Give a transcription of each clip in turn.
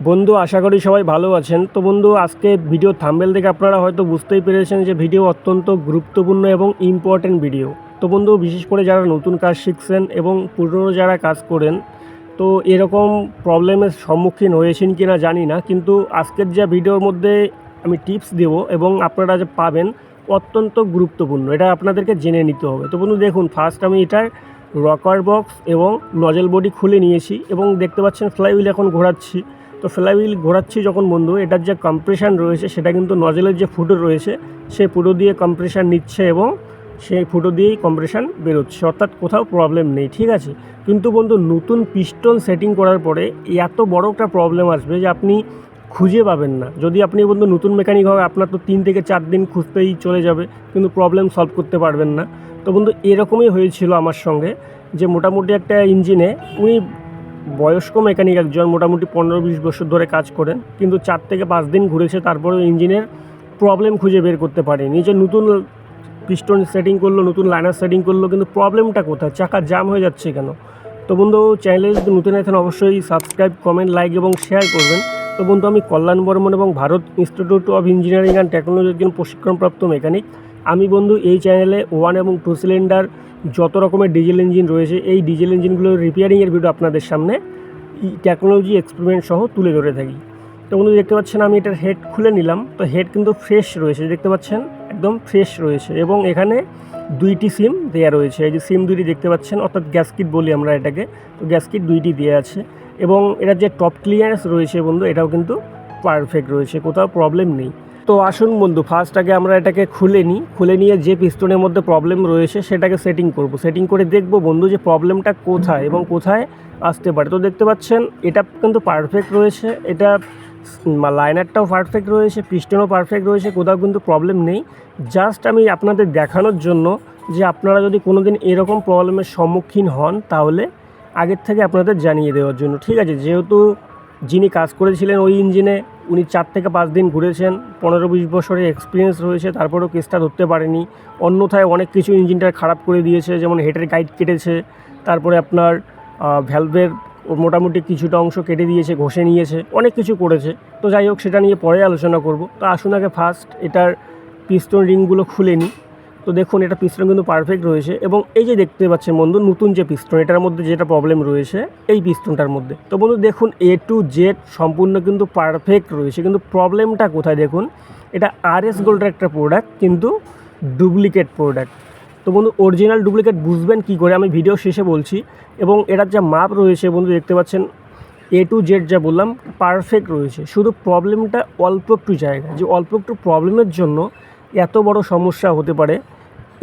বন্ধু আশা করি সবাই ভালো আছেন। তো বন্ধু আজকে ভিডিও থাম্বনেল থেকে আপনারা হয়তো বুঝতেই পেরেছেন যে ভিডিও অত্যন্ত গুরুত্বপূর্ণ এবং ইম্পর্টেন্ট ভিডিও। তো বন্ধু বিশেষ করে যারা নতুন কাজ শিখছেন এবং পুরনো যারা কাজ করেন, তো এরকম প্রবলেমের সম্মুখীন হয়েছেন কি না জানি না, কিন্তু আজকের যে ভিডিওর মধ্যে আমি টিপস দেব এবং আপনারা যে পাবেন অত্যন্ত গুরুত্বপূর্ণ, এটা আপনাদেরকে জেনে নিতে হবে। তো বন্ধু দেখুন, ফার্স্ট আমি এটার রকার বক্স এবং নজেল বডি খুলে নিয়েছি এবং দেখতে পাচ্ছেন ফ্লাইহুইল এখন ঘোরাচ্ছি। তো ফ্লাইহুইল ঘোরাচ্ছি যখন বন্ধু, এটার যে কম্প্রেশন রয়েছে সেটা কিন্তু নজেলের যে ফুটো রয়েছে সেই ফুটো দিয়ে কম্প্রেশন নিচ্ছে এবং সেই ফুটো দিয়েই কম্প্রেশন বেরোচ্ছে, অর্থাৎ কোথাও প্রবলেম নেই, ঠিক আছে। কিন্তু বন্ধু নতুন পিস্টন সেটিং করার পরে এত বড় একটা প্রবলেম আসবে যে আপনি খুঁজে পাবেন না। যদি আপনি বন্ধু নতুন মেকানিক হয়, আপনার তো 3 থেকে 4 দিন খুঁজতেই চলে যাবে, কিন্তু প্রবলেম সলভ করতে পারবেন না। তো বন্ধু এরকমই হয়েছিল আমার সঙ্গে, যে মোটামুটি একটা ইঞ্জিনে, উনি বয়স্ক মেকানিক একজন, মোটামুটি 15-20 বছর ধরে কাজ করেন, কিন্তু 4 থেকে 5 দিন ঘুরেছে, তারপরেও ইঞ্জিনের প্রবলেম খুঁজে বের করতে পারেনি। যে নতুন পিস্টন সেটিং করলো, নতুন লাইনার সেটিং করলো, কিন্তু প্রবলেমটা কোথায়, চাকা জাম হয়ে যাচ্ছে কেন? তো বন্ধু চ্যানেলে যদি নতুন আছেন অবশ্যই সাবস্ক্রাইব, কমেন্ট, লাইক এবং শেয়ার করবেন। তো বন্ধু আমি কল্যাণ বর্মন এবং Bharat institute of engineering and টেকনোলজির একজন প্রশিক্ষণপ্রাপ্ত মেকানিক। আমি বন্ধু এই চ্যানেলে 1 এবং 2 সিলিন্ডার যত রকমের ডিজেল ইঞ্জিন রয়েছে, এই ডিজেল ইঞ্জিনগুলোর রিপেয়ারিংয়ের ভিডিও আপনাদের সামনে টেকনোলজি এক্সপেরিমেন্ট সহ তুলে ধরে থাকি। তো বন্ধু দেখতে পাচ্ছেন আমি এটার হেড খুলে নিলাম। তো হেড কিন্তু ফ্রেশ রয়েছে, দেখতে পাচ্ছেন একদম ফ্রেশ রয়েছে এবং এখানে 2টি সিম দেওয়া রয়েছে। এই যে সিম 2টি দেখতে পাচ্ছেন, অর্থাৎ গ্যাসকিট বলি আমরা এটাকে। তো গ্যাসকিট 2টি দেওয়া আছে এবং এটার যে টপ ক্লিয়ারেন্স রয়েছে বন্ধু, এটাও কিন্তু পারফেক্ট রয়েছে, কোথাও প্রবলেম নেই। তো আসুন বন্ধু ফার্স্ট আগে আমরা এটাকে খুলে নিয়ে যে পিস্টনের মধ্যে প্রবলেম রয়েছে সেটাকে সেটিং করব। সেটিং করে দেখব বন্ধু যে প্রবলেমটা কোথায় এবং কোথায় আসতে পারে। তো দেখতে পাচ্ছেন এটা কিন্তু পারফেক্ট রয়েছে, এটা লাইনারটাও পারফেক্ট রয়েছে, পিস্টনও পারফেক্ট রয়েছে, কোথাও কিন্তু প্রবলেম নেই। জাস্ট আমি আপনাদের দেখানোর জন্য যে আপনারা যদি কোনো দিন এরকম প্রবলেমের সম্মুখীন হন তাহলে আগের থেকে আপনাদের জানিয়ে দেওয়ার জন্য, ঠিক আছে। যেহেতু যিনি কাজ করেছিলেন ওই ইঞ্জিনে, উনি 4 থেকে 5 দিন ঘুরেছেন, 15-20 বছরের এক্সপিরিয়েন্স রয়েছে, তারপরেও কেসটা ধরতে পারেনি। অন্যথায় অনেক কিছু ইঞ্জিনটা খারাপ করে দিয়েছে, যেমন হেডের গাইড কেটেছে, তারপরে আপনার ভ্যালভের মোটামুটি কিছুটা অংশ কেটে দিয়েছে, ঘষে নিয়েছে, অনেক কিছু করেছে। তো যাই হোক, সেটা নিয়ে পরে আলোচনা করব। তো আসুন আগে ফার্স্ট এটার পিস্টন রিংগুলো খুলে নিই। তো দেখুন এটা পিস্টন কিন্তু পারফেক্ট রয়েছে এবং এই যে দেখতে পাচ্ছেন বন্ধু নতুন যে পিস্টন, এটার মধ্যে যেটা প্রবলেম রয়েছে এই পিস্টনটার মধ্যে। তো বন্ধু দেখুন A to Z সম্পূর্ণ কিন্তু পারফেক্ট রয়েছে, কিন্তু প্রবলেমটা কোথায় দেখুন, এটা RS গোল্ডের একটা প্রোডাক্ট, কিন্তু ডুপ্লিকেট প্রোডাক্ট। তো বন্ধু অরিজিনাল ডুপ্লিকেট বুঝবেন কী করে, আমি ভিডিও শেষে বলছি। এবং এটার যা মাপ রয়েছে বন্ধু দেখতে পাচ্ছেন A to Z যা বললাম পারফেক্ট রয়েছে, শুধু প্রবলেমটা অল্প একটু জায়গা, যে অল্প একটু প্রবলেমের জন্য এত বড় সমস্যা হতে পারে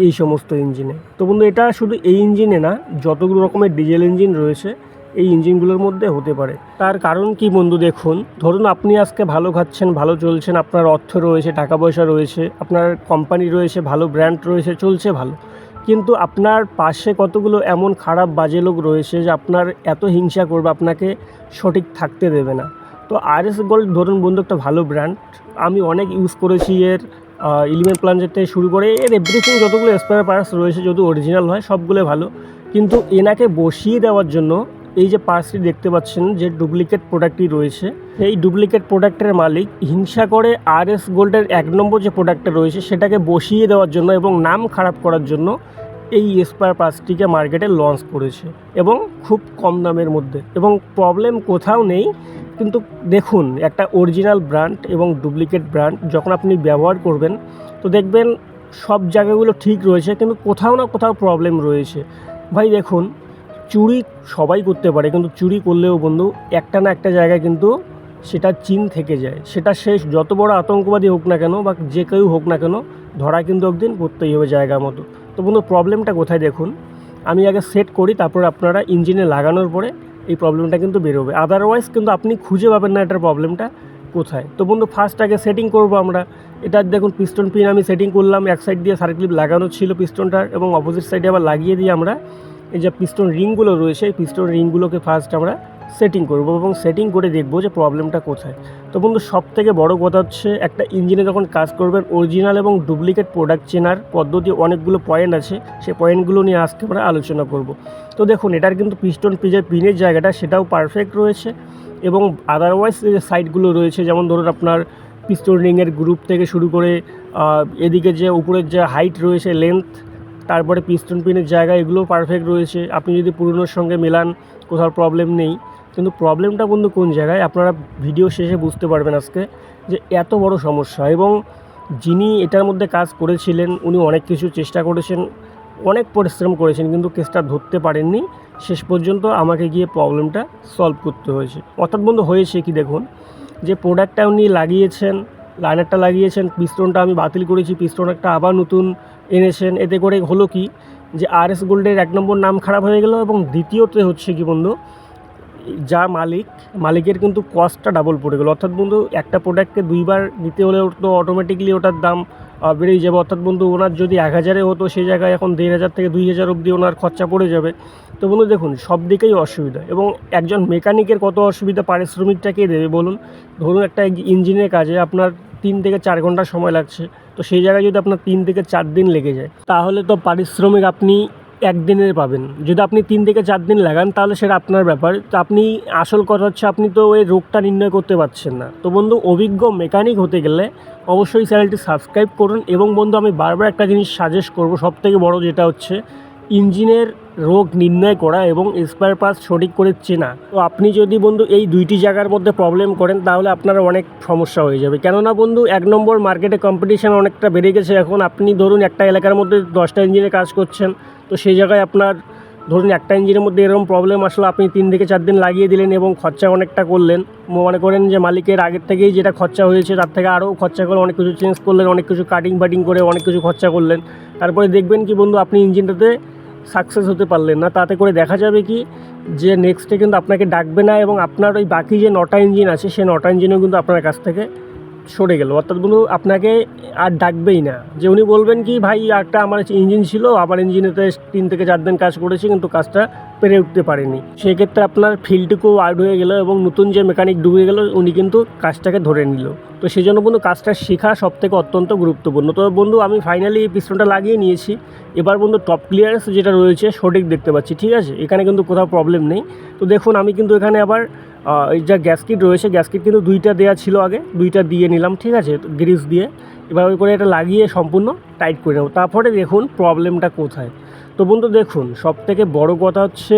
এই সমস্ত ইঞ্জিনে। তো বন্ধু এটা শুধু এই ইঞ্জিনে না, যতগুলো রকমের ডিজেল ইঞ্জিন রয়েছে এই ইঞ্জিনগুলোর মধ্যে হতে পারে। তার কারণ কি বন্ধু দেখুন, ধরুন আপনি আজকে ভালো খাচ্ছেন, ভালো চলছেন, আপনার অর্থ রয়েছে, টাকা পয়সা রয়েছে, আপনার কোম্পানি রয়েছে, ভালো ব্র্যান্ড রয়েছে, চলছে ভালো, কিন্তু আপনার পাশে কতগুলো এমন খারাপ বাজে লোক রয়েছে যে আপনার এত হিংসা করবে, আপনাকে সঠিক থাকতে দেবে না। তো RS গোল্ড ধরুন বন্ধু একটা ভালো ব্র্যান্ড, আমি অনেক ইউজ করেছি এর এলিমেন্ট প্লাঞ্জার থেকে শুরু করে এর এভরিথিং যতগুলো স্পেয়ার পার্টস রয়েছে, যদি অরিজিনাল হয় সবগুলো ভালো। কিন্তু এনাকে বসিয়ে দেওয়ার জন্য এই যে পার্টসটি দেখতে পাচ্ছেন যে ডুপ্লিকেট প্রোডাক্টটি রয়েছে, এই ডুপ্লিকেট প্রোডাক্টের মালিক হিংসা করে RS গোল্ডের 1 নম্বর যে প্রোডাক্টটা রয়েছে সেটাকে বসিয়ে দেওয়ার জন্য এবং নাম খারাপ করার জন্য এই স্পেয়ার পার্টসটিকে মার্কেটে লঞ্চ করেছে এবং খুব কম দামের মধ্যে, এবং প্রবলেম কোথাও নেই। কিন্তু দেখুন একটা অরিজিনাল ব্র্যান্ড এবং ডুপ্লিকেট ব্র্যান্ড যখন আপনি ব্যবহার করবেন, তো দেখবেন সব জায়গাগুলো ঠিক রয়েছে, কিন্তু কোথাও না কোথাও প্রবলেম রয়েছে। ভাই দেখুন, চুরি সবাই করতে পারে, কিন্তু চুরি করলেও বন্ধু একটা না একটা জায়গায় কিন্তু সেটা চিহ্ন থেকে যায়, সেটা শেষ যত বড় আতঙ্কবাদী হোক না কেন বা যে কেউ হোক না কেন, ধরা কিন্তু একদিন পড়তেই হবে জায়গা মতো। তো বন্ধু প্রবলেমটা কোথায় দেখুন, আমি আগে সেট করি, তারপর আপনারা ইঞ্জিনে লাগানোর পরে এই প্রবলেমটা কিন্তু বেরোবে, আদারওয়াইজ কিন্তু আপনি খুঁজে পাবেন না এটার প্রবলেমটা কোথায়। তো বন্ধু ফার্স্ট আগে সেটিং করব আমরা। এটা দেখুন পিস্টন পিন আমি সেটিং করলাম, এক সাইড দিয়ে সার্কিট লাগানো ছিল পিস্টনটার এবং অপোজিট সাইডে আবার লাগিয়ে দিয়ে আমরা এই যে পিস্টন রিংগুলো রয়েছে এই পিস্টন রিংগুলোকে ফার্স্ট আমরা সেটিং করব এবং সেটিং করে দেখবো যে প্রবলেমটা কোথায়। তো বন্ধু সবথেকে বড় কথা হচ্ছে একটা ইঞ্জিনে যখন কাজ করবেন অরিজিনাল এবং ডুপ্লিকেট প্রোডাক্ট চেনার পদ্ধতি অনেকগুলো পয়েন্ট আছে, সেই পয়েন্টগুলো নিয়ে আজকে আমরা আলোচনা করব। তো দেখুন এটার কিন্তু পিস্টন পিনের জায়গাটা সেটাও পারফেক্ট রয়েছে এবং আদারওয়াইজ যে সাইডগুলো রয়েছে যেমন ধরুন আপনার পিস্টন রিংয়ের গ্রুপ থেকে শুরু করে এদিকে যে উপরের যে হাইট রয়েছে লেন্থ, তারপরে পিস্টন পিনের জায়গা এগুলোও পারফেক্ট রয়েছে। আপনি যদি পুরনোর সঙ্গে মেলান কোথাও প্রবলেম নেই, কিন্তু প্রবলেমটা বন্ধু কোন জায়গায় আপনারা ভিডিও শেষে বুঝতে পারবেন আজকে যে এত বড় সমস্যা। এবং যিনি এটার মধ্যে কাজ করেছিলেন উনি অনেক কিছু চেষ্টা করেছেন, অনেক পরিশ্রম করেছেন, কিন্তু কেসটা ধরতে পারেননি। শেষ পর্যন্ত আমাকে গিয়ে প্রবলেমটা সলভ করতে হয়েছে। অর্থাৎ বন্ধু হয়েছে কি দেখুন, যে প্রোডাক্টটা উনি লাগিয়েছেন, লাইনারটা লাগিয়েছেন, পিস্টনটা আমি বাতিল করেছি, পিস্টন একটা আবার নতুন এনেছেন। এতে করে হলো কি যে RS গোল্ডের 1 নম্বর নাম খারাপ হয়ে গেল এবং দ্বিতীয়তে হচ্ছে কি বন্ধু, যা মালিকের কিন্তু কস্টটা ডাবল পড়ে গেলো। অর্থাৎ বন্ধু একটা প্রোডাক্টকে দুইবার নিতে হলে তো অটোমেটিকলি ওটার দাম বেড়েই যাবে। অর্থাৎ বন্ধু ওনার যদি 1000-এ হতো সেই জায়গায় এখন 1500 থেকে 2000 অবধি ওনার খরচা পড়ে যাবে। তো বন্ধু দেখুন সব দিকেই অসুবিধা এবং একজন মেকানিকের কত অসুবিধা, পারিশ্রমিকটা কে দেবে বলুন? ধরুন একটা ইঞ্জিনের কাজে আপনার 3 থেকে 4 ঘন্টা সময় লাগছে, তো সেই জায়গায় যদি আপনার 3 থেকে 4 দিন লেগে যায় তাহলে তো পারিশ্রমিক আপনি একদিনের পাবেন। যদি আপনি 3 থেকে 4 দিন লাগান তাহলে সেটা আপনার ব্যাপার। তো আপনি আসল কথা হচ্ছে আপনি তো ওই রোগটা নির্ণয় করতে পারছেন না। তো বন্ধু অভিজ্ঞ মেকানিক হতে গেলে অবশ্যই চ্যানেলটি সাবস্ক্রাইব করুন। এবং বন্ধু আমি বারবার একটা জিনিস সাজেস্ট করব, সবথেকে বড় যেটা হচ্ছে ইঞ্জিনের রোগ নির্ণয় করা এবং স্পেয়ার পার্টস সঠিক করে চেনা। তো আপনি যদি বন্ধু এই দুইটি জায়গার মধ্যে প্রবলেম করেন তাহলে আপনার অনেক সমস্যা হয়ে যাবে। কেননা বন্ধু 1 নম্বর মার্কেটে কম্পিটিশান অনেকটা বেড়ে গেছে এখন। আপনি ধরুন একটা এলাকার মধ্যে 10টা ইঞ্জিনে কাজ করছেন, তো সেই জায়গায় আপনার ধরুন একটা ইঞ্জিনের মধ্যে এরকম প্রবলেম আসলো, আপনি 3 থেকে 4 দিন লাগিয়ে দিলেন এবং খরচা অনেকটা করলেন। মনে করেন যে মালিকের আগের থেকেই যেটা খরচা হয়েছে তার থেকে আরও খরচা করে অনেক কিছু চেঞ্জ করলেন, অনেক কিছু কাটিং বাটিং করে অনেক কিছু খরচা করলেন। তারপরে দেখবেন কি বন্ধু আপনি ইঞ্জিনটাতে সাকসেস হতে পারলেন না। তাতে করে দেখা যাবে কি যে নেক্সটে কিন্তু আপনাকে ডাকবে না এবং আপনার ওই বাকি যে 9টা ইঞ্জিন আছে সেই 9টা ইঞ্জিনও কিন্তু আপনার কাছ থেকে সরে গেল। অর্থাৎ বন্ধু আপনাকে আর ডাকবেই না। যে উনি বলবেন কি ভাই একটা আমার ইঞ্জিন ছিল, আমার ইঞ্জিনেতে 3 থেকে 4 দিন কাজ করেছি কিন্তু কাজটা পেরে উঠতে পারেনি। সেক্ষেত্রে আপনার ফিল্ডটুকু আউট হয়ে গেল এবং নতুন যে মেকানিক ঢুকে গেল উনি কিন্তু কাজটাকে ধরে নিল। তো সেই জন্য বন্ধু কাজটা শেখা সবথেকে অত্যন্ত গুরুত্বপূর্ণ। তো বন্ধু আমি ফাইনালি পিস্টনটা লাগিয়ে নিয়েছি। এবার বন্ধু টপ ক্লিয়ারেন্স যেটা রয়েছে সঠিক দেখতে পাচ্ছি, ঠিক আছে, এখানে কিন্তু কোথাও প্রবলেম নেই। তো দেখুন আমি কিন্তু এখানে আবার এই যা গ্যাসকিট রয়েছে, গ্যাসকিট কিন্তু 2টা দেওয়া ছিল আগে, 2টা দিয়ে নিলাম, ঠিক আছে, গ্রিস দিয়ে। এবার করে এটা লাগিয়ে সম্পূর্ণ টাইট করে নেব। তারপরে দেখুন প্রবলেমটা কোথায়। তো বন্ধু দেখুন সবথেকে বড় কথা হচ্ছে,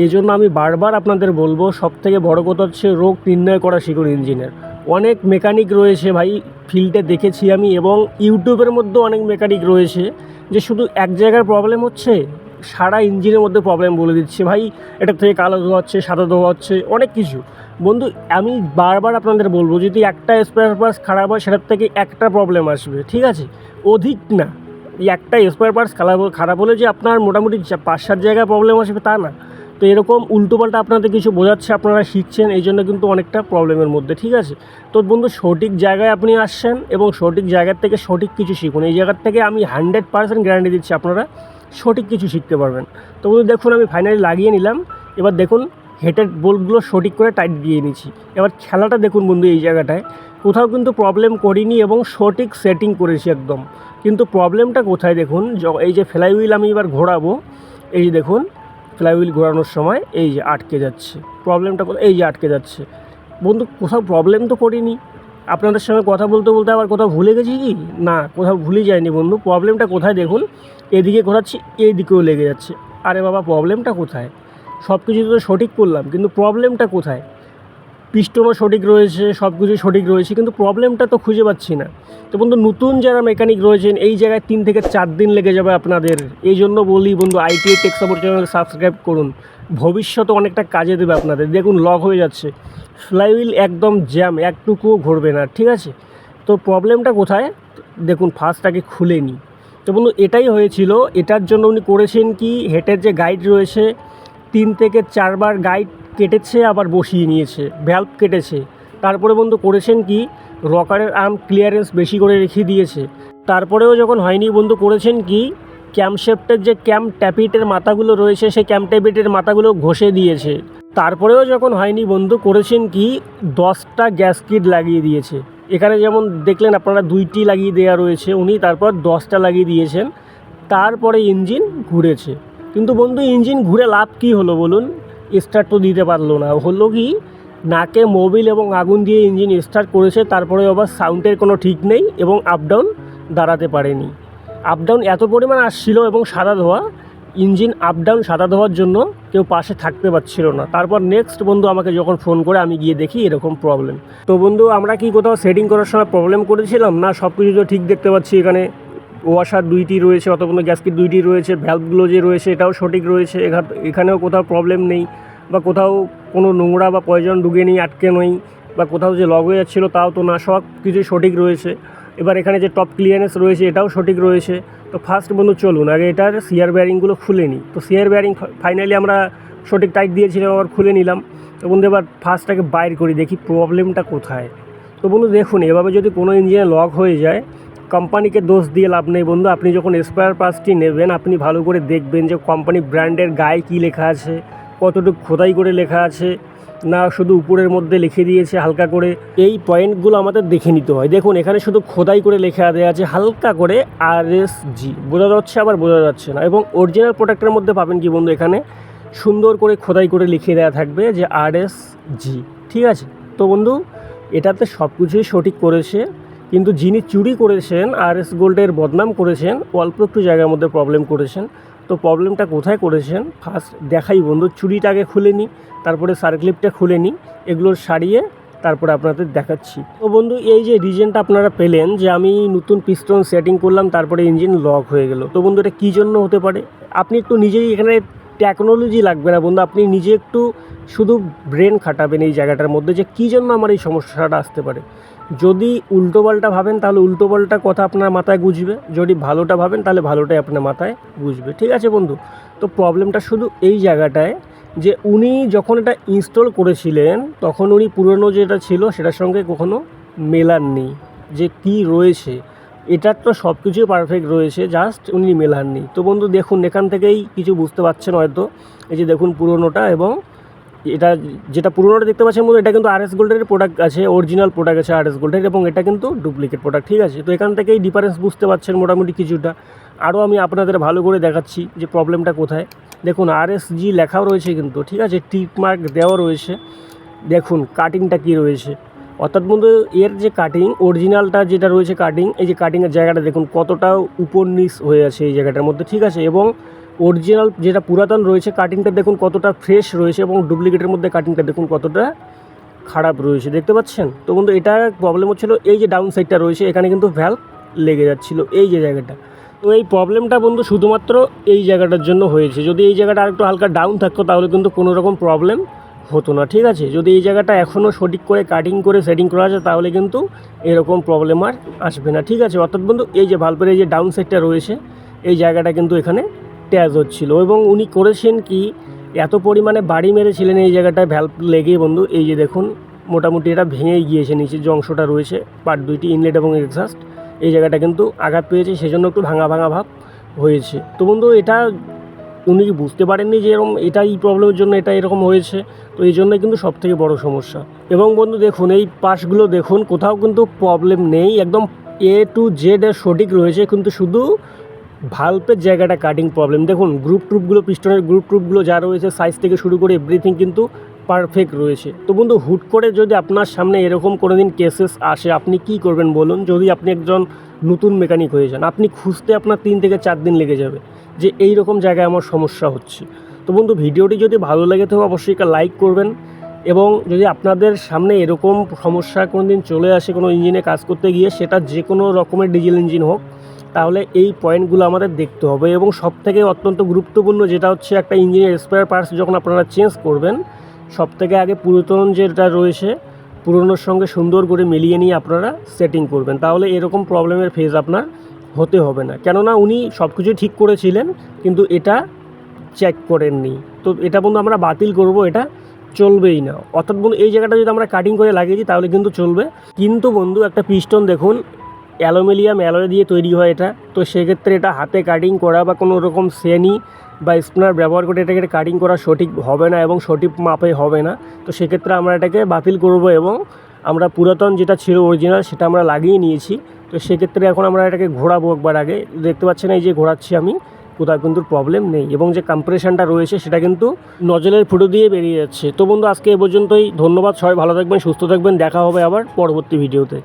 এই জন্য আমি বারবার আপনাদের বলবো, সবথেকে বড় কথা হচ্ছে রোগ নির্ণয় করা শিখুন ইঞ্জিনের। অনেক মেকানিক রয়েছে ভাই, ফিল্ডে দেখেছি আমি, এবং ইউটিউবের মধ্যেও অনেক মেকানিক রয়েছে যে শুধু এক জায়গার প্রবলেম হচ্ছে সারা ইঞ্জিনের মধ্যে প্রবলেম বলে দিচ্ছে। ভাই এটা থেকে কালো ধোয়া হচ্ছে, সাদা ধোয়া হচ্ছে, অনেক কিছু। বন্ধু আমি বারবার আপনাদের বলবো যদি একটা স্পেয়ার পার্টস খারাপ হয় সেটার থেকে একটা প্রবলেম আসবে, ঠিক আছে, অধিক না। এই একটা স্পেয়ার পার্টস খারাপ হলে যে আপনার মোটামুটি 5-7 জায়গায় প্রবলেম আসবে তা না। তো এরকম উল্টোপাল্টা আপনাদের কিছু বোঝাচ্ছে, আপনারা শিখছেন, এই জন্য কিন্তু অনেকটা প্রবলেমের মধ্যে, ঠিক আছে। তো বন্ধু সঠিক জায়গায় আপনি আসছেন এবং সঠিক জায়গার থেকে সঠিক কিছু শিখুন। এই জায়গার থেকে আমি 100% গ্যারান্টি দিচ্ছি আপনারা সঠিক কিছু শিখতে পারবেন। তো বন্ধু দেখুন আমি ফাইনালি লাগিয়ে নিলাম। এবার দেখুন হেডের বোল্টগুলো সঠিক করে টাইট দিয়ে নিচ্ছি। এবার খেলাটা দেখুন বন্ধু, এই জায়গাটায় কোথাও কিন্তু প্রবলেম করিনি এবং সঠিক সেটিং করেছি একদম। কিন্তু প্রবলেমটা কোথায় দেখুন, এই যে ফ্লাইহুইল আমি এবার ঘোরাবো, এই যে দেখুন ফ্লাইহুইল ঘোরানোর সময় এই যে আটকে যাচ্ছে। প্রবলেমটা এই যে আটকে যাচ্ছে। বন্ধু কোথাও প্রবলেম তো করিনি। আপনাদের সঙ্গে কথা বলতে বলতে আবার কোথাও ভুলে গেছি কি না? কোথাও ভুলে যায়নি বন্ধু। প্রবলেমটা কোথায় দেখুন, এদিকে ঘোরাচ্ছি এই দিকেও লেগে যাচ্ছে। আরে বাবা প্রবলেমটা কোথায়? সব কিছু তো সঠিক করলাম কিন্তু প্রবলেমটা কোথায়? পিস্টনও সঠিক রয়েছে, সব কিছু সঠিক রয়েছে, কিন্তু প্রবলেমটা তো খুঁজে পাচ্ছি না। তো বন্ধু নতুন যারা মেকানিক রয়েছেন এই জায়গায় 3 থেকে 4 দিন লেগে যাবে আপনাদের। এই জন্য বলি বন্ধু ITI take support channel subscribe করুন, ভবিষ্যতে অনেকটা কাজে দেবে আপনাদের। দেখুন লক হয়ে যাচ্ছে, ফ্লাইহুইল একদম জ্যাম, একটুকুও ঘুরবে না, ঠিক আছে। তো প্রবলেমটা কোথায় দেখুন, ফার্স্টটাকে খুলে নিই। তো বন্ধু এটাই হয়েছিল। এটার জন্য উনি করেছেন কি, হেডের যে গাইড রয়েছে 3 থেকে 4 বার গাইড কেটেছে আবার বসিয়ে নিয়েছে, ভ্যালভ কেটেছে। তারপরে বন্ধু করেছেন কি, রকারের আর্ম ক্লিয়ারেন্স বেশি করে রেখে দিয়েছে। তারপরেও যখন হয়নি বন্ধু করেছেন কি, ক্যামশেফটের যে ক্যাম ট্যাপিটের মাথাগুলো রয়েছে সেই ক্যাম ট্যাপিটের মাথাগুলো ঘষে দিয়েছে। তারপরেও যখন হয়নি বন্ধু, করেছেন কি 10টা গ্যাস কিট লাগিয়ে দিয়েছে। এখানে যেমন দেখলেন আপনারা 2টি লাগিয়ে দেওয়া রয়েছে, উনি তারপর 10টা লাগিয়ে দিয়েছেন। তারপরে ইঞ্জিন ঘুরেছে, কিন্তু বন্ধু ইঞ্জিন ঘুরে লাভ কী হলো বলুন? স্টার্ট তো দিতে পারলো না। হলো কি, নাকে মোবিল এবং আগুন দিয়ে ইঞ্জিন স্টার্ট করেছে, তারপরে আবার সাউন্ডের কোনো ঠিক নেই এবং আপ ডাউন দাঁড়াতে পারেনি। আপ ডাউন এত পরিমাণ আসছিল এবং সাদা ধোয়া, ইঞ্জিন আপ ডাউন সাদা ধোয়ার জন্য কেউ পাশে থাকতে পারছিল না। তারপর নেক্সট বন্ধু আমাকে যখন ফোন করে, আমি গিয়ে দেখি এরকম প্রবলেম। তো বন্ধু আমরা কি কোথাও সেটিং করার সময় প্রবলেম করেছিলাম না? সব কিছু তো ঠিক দেখতে পাচ্ছি। এখানে ওয়াশার 2টি রয়েছে, অতগুলো গ্যাসকিট 2টি রয়েছে, ভ্যালভগুলো যে রয়েছে এটাও সঠিক রয়েছে। এখানেও কোথাও প্রবলেম নেই, বা কোথাও কোনো নোংরা বা পয়জন ঢুকে নেই, আটকে নেই, বা কোথাও যে লগ হয়ে যাচ্ছিলো তাও তো না, সব কিছুই সঠিক রয়েছে। এবার এখানে যে টপ ক্লিয়ারেন্স রয়েছে এটাও সঠিক রয়েছে। তো ফার্স্ট বন্ধু চলুন আগে এটার সিয়ার বেয়ারিংগুলো খুলে নিই। তো সিয়ার বেয়ারিং ফাইনালি আমরা সঠিক টাইট দিয়েছিলাম, আবার খুলে নিলাম। তো বন্ধু এবার ফার্স্টটাকে বাইর করি, দেখি প্রবলেমটা কোথায়। তো বন্ধু দেখুন, এভাবে যদি কোনো ইঞ্জিনে লক হয়ে যায়, কোম্পানিকে দোষ দিয়ে লাভ নেই বন্ধু। আপনি যখন স্পেয়ার পার্টসটি নেবেন, আপনি ভালো করে দেখবেন যে কোম্পানি ব্র্যান্ডের গায়ে কী লেখা আছে, কতটুকু খোদাই করে লেখা আছে, না শুধু উপরের মধ্যে লিখে দিয়েছে হালকা করে। এই পয়েন্টগুলো আমাদের দেখে নিতে হয়। দেখুন এখানে শুধু খোদাই করে লেখা দেওয়া আছে হালকা করে RSG, বোঝা যাচ্ছে আবার বোঝা যাচ্ছে না। এবং অরিজিনাল প্রোডাক্টের মধ্যে পাবেন কি বন্ধু, এখানে সুন্দর করে খোদাই করে লিখে দেওয়া থাকবে যে RSG, ঠিক আছে? তো বন্ধু এটাতে সব কিছুই সঠিক করেছে, কিন্তু যিনি চুরি করেছেন, RS গোল্ডের বদনাম করেছেন, অল্প একটু জায়গার মধ্যে প্রবলেম করেছেন। তো প্রবলেমটা কোথায় করেছেন ফার্স্ট দেখাই বন্ধু। চুরিটা আগে খুলে নিই, তারপরে সার্ক্লিপটা খুলে নিই, এগুলো সারিয়ে তারপরে আপনাদের দেখাচ্ছি। তো বন্ধু এই যে রিজনটা আপনারা পেলেন যে আমি নতুন পিস্টন সেটিং করলাম, তারপরে ইঞ্জিন লক হয়ে গেল। তো বন্ধু এটা কী জন্য হতে পারে? আপনি একটু নিজেই, এখানে টেকনোলজি লাগবে না বন্ধু, আপনি নিজে একটু শুধু ব্রেন খাটাবেন এই জায়গাটার মধ্যে, যে কী জন্য আমার এই সমস্যাটা আসতে পারে। যদি উল্টোপাল্টা ভাবেন তাহলে উল্টোপাল্টা কথা আপনার মাথায় গুঁজবে, যদি ভালোটা ভাবেন তাহলে ভালোটাই আপনার মাথায় গুঁজবে, ঠিক আছে বন্ধু? তো প্রবলেমটা শুধু এই জায়গাটায় যে উনি যখন এটা ইনস্টল করেছিলেন, তখন উনি পুরনো যেটা ছিল সেটার সঙ্গে কখনো মেলাননি যে কি রয়েছে। এটার তো সব কিছুই পারফেক্ট রয়েছে, জাস্ট উনি মেলাননি। তো বন্ধু দেখুন এখান থেকেই কিছু বুঝতে পারছেন হয়তো। এই যে দেখুন পুরনোটা এবং এটা যেটা পুরোনোটা দেখতে পাচ্ছেন বন্ধু, এটা কিন্তু RS গোল্ডের প্রোডাক্ট আছে, অরিজিনাল প্রোডাক্ট আছে RS গোল্ডের, এবং এটা কিন্তু ডুপ্লিকেট প্রোডাক্ট, ঠিক আছে? তো এখান থেকেই ডিফারেন্স বুঝতে পারছেন মোটামুটি কিছুটা। আরও আমি আপনাদের ভালো করে দেখাচ্ছি যে প্রবলেমটা কোথায়। দেখুন RSG লেখাও রয়েছে কিন্তু, ঠিক আছে, টিক মার্ক দেওয়া রয়েছে। দেখুন কাটিংটা কী রয়েছে, অর্থাৎ বন্ধু এর যে কাটিং অরিজিনালটা যেটা রয়েছে কাটিং, এই যে কাটিংয়ের জায়গাটা দেখুন কতটা উপর নিচ হয়ে আছে এই জায়গাটার মধ্যে, ঠিক আছে? এবং অরিজিনাল যেটা পুরাতন রয়েছে কাটিংটা দেখুন কতটা ফ্রেশ রয়েছে, এবং ডুপ্লিকেটের মধ্যে কাটিংটা দেখুন কতটা খারাপ রয়েছে, দেখতে পাচ্ছেন? তো বন্ধু এটা প্রবলেম হচ্ছিলো, এই যে ডাউন সাইডটা রয়েছে এখানে কিন্তু ভ্যালভ লেগে যাচ্ছিলো, এই যে জায়গাটা। তো এই প্রবলেমটা বন্ধু শুধুমাত্র এই জায়গাটার জন্য হয়েছে। যদি এই জায়গাটা আর একটু হালকা ডাউন থাকতো তাহলে কিন্তু কোনো রকম প্রবলেম হতো না, ঠিক আছে? যদি এই জায়গাটা এখনও সঠিক করে কাটিং করে সেটিং করা আছে তাহলে কিন্তু এরকম প্রবলেম আর আসবে না, ঠিক আছে? অর্থাৎ বন্ধু এই যে ভালভের এই যে ডাউন সাইডটা রয়েছে এই জায়গাটা কিন্তু এখানে ট্যাজ হচ্ছিল, এবং উনি করেছেন কি এত পরিমাণে বাড়ি মেরেছিলেন এই জায়গাটায় ভ্যালভ লেগে বন্ধু, এই যে দেখুন মোটামুটি এটা ভেঙেই গিয়েছে, নিচের যে অংশটা রয়েছে পার্ট 2টি ইনলেট এবং এক্সহাস্ট, এই জায়গাটা কিন্তু আঘাত পেয়েছে, সেজন্য একটু ভাঙা ভাঙা ভাব হয়েছে। তো বন্ধু এটা উনি কি বুঝতে পারেননি যে এরকম এটা এই প্রবলেমের জন্য এটা এরকম হয়েছে? তো এই জন্যই কিন্তু সবথেকে বড় সমস্যা। এবং বন্ধু দেখুন এই পাশগুলো দেখুন কোথাও কিন্তু প্রবলেম নেই, একদম A to Z এর সঠিক রয়েছে, কিন্তু শুধু ভালভের জায়গাটা কাটিং প্রবলেম। দেখুন গ্রুপ ট্রুপগুলো, পিস্টনের গ্রুপ ট্রুপগুলো যা রয়েছে সাইজ থেকে শুরু করে এভরিথিং কিন্তু পারফেক্ট রয়েছে। তো বন্ধু হুট করে যদি আপনার সামনে এরকম কোনো দিন কেসেস আসে, আপনি কি করবেন বলুন? যদি আপনি একজন নতুন মেকানিক হয়ে যান, আপনি খুঁজতে আপনার 3 থেকে 4 দিন লেগে যাবে যে এই রকম জায়গায় আমার সমস্যা হচ্ছে। তো বন্ধু ভিডিওটি যদি ভালো লাগে তো অবশ্যই একটা লাইক করবেন, এবং যদি আপনাদের সামনে এরকম সমস্যা কোনো দিন চলে আসে কোনো ইঞ্জিনে কাজ করতে গিয়ে, সেটা যে কোনো রকমের ডিজেল ইঞ্জিন হোক, তাহলে এই পয়েন্টগুলো আমাদের দেখতে হবে। এবং সবথেকে অত্যন্ত গুরুত্বপূর্ণ যেটা হচ্ছে একটা ইঞ্জিনের স্পেয়ার পার্টস যখন আপনারা চেঞ্জ করবেন, সবথেকে আগে পুরাতন যেটা রয়েছে পুরনোর সঙ্গে সুন্দর করে মিলিয়ে নিয়ে আপনারা সেটিং করবেন, তাহলে এরকম প্রবলেমের ফেজ আপনার হতে হবে না। কেননা উনি সব কিছুই ঠিক করেছিলেন কিন্তু এটা চেক করেননি। তো এটা বন্ধু আমরা বাতিল করব, এটা চলবেই না। অর্থাৎ বন্ধু এই জায়গাটা যদি আমরা কাটিং করে লাগিয়ে দিই তাহলে কিন্তু চলবে। কিন্তু বন্ধু একটা পিস্টন দেখুন অ্যালুমিনিয়াম অ্যালয় দিয়ে তৈরি হয় এটা, তো সেক্ষেত্রে এটা হাতে কাটিং করা বা কোনো রকম শ্রেণী বা স্পিনার ব্যবহার করে এটাকে কাটিং করা সঠিক হবে না এবং সঠিক মাপে হবে না। তো সেক্ষেত্রে আমরা এটাকে বাতিল করব এবং আমরা পুরাতন যেটা ছিল অরিজিনাল সেটা আমরা লাগিয়ে নিয়েছি। তো সেক্ষেত্রে এখন আমরা এটাকে ঘোরাবো একবার। আগে দেখতে পাচ্ছেন এই যে ঘোরাচ্ছি আমি, কোথাও কিন্তু প্রবলেম নেই এবং যে কম্প্রেশনটা রয়েছে সেটা কিন্তু নজলের ফুটো দিয়ে বেরিয়ে যাচ্ছে। তো বন্ধু আজকে এ পর্যন্তই, ধন্যবাদ, সবাই ভালো থাকবেন, সুস্থ থাকবেন, দেখা হবে আবার পরবর্তী ভিডিওতে।